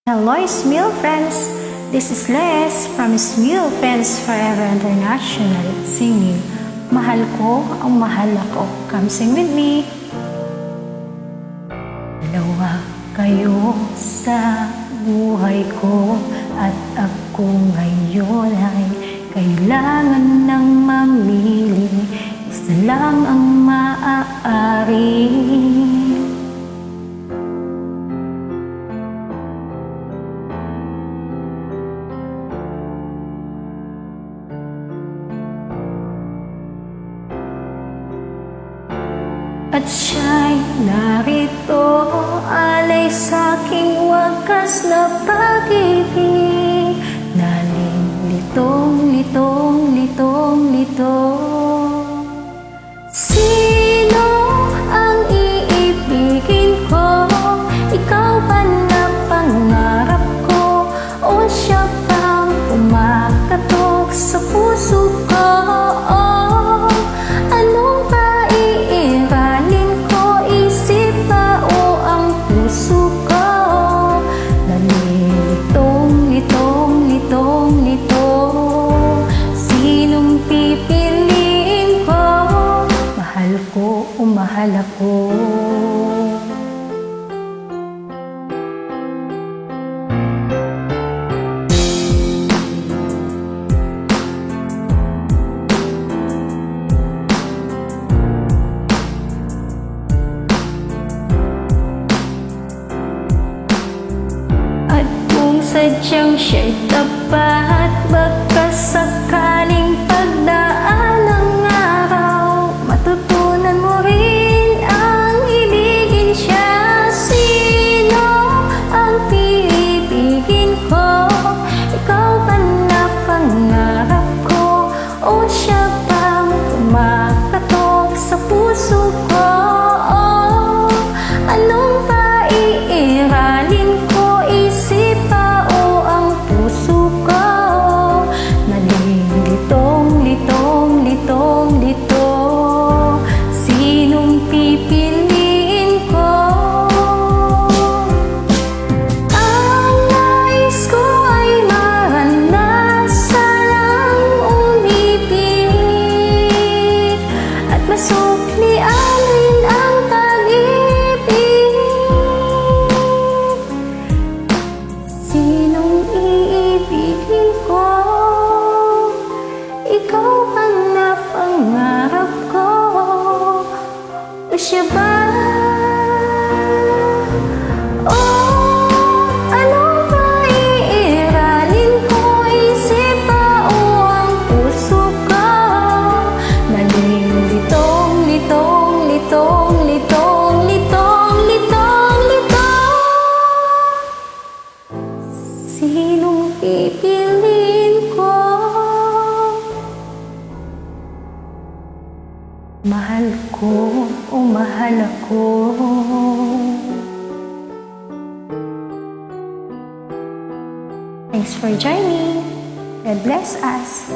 Hello, Smile friends! This is Les from Smile Friends Forever International singing Mahal Ko Ang Mahal Ako. Come sing with me! Dalawa kayo sa buhay ko at ako ngayon ay kailangan ng mamili. Isa lang ang maaari. At siya'y narito, alay sa'king wakas na pag-ibig. Nalilitong, litong, litong, litong. Sino ang iibigin ko? Ikaw ba na pangarap ko? O siya bang umakatok sa puso ko? Mahal ako. At kung sadyang siya'y tapat, baka sakaling pagdaan ng araw, matutunan mo rin ang ibigin siya. Sino ang pipigin ko? Ikaw ba na pangarap ko? O siya bang kumakatok sa puso ko? Anong paiiralin ko? Isip pa o ang puso ko? Nalilitong, litong, litong, litong. Sinong pipiliin ko? Ang nais ko ay maranasan ang umibig at masuklian rin ang pag-ibig. Sinong iibigin ko? Ikaw ba na pangarap ko? O siya ba? Anong paiiralin ko? Isip pa o ang puso ko? Nalilitong, litong, litong, litong, litong, litong, litong. Sinong pipiliin ko? Mahal ko o mahal ako. Thanks for joining. God bless us.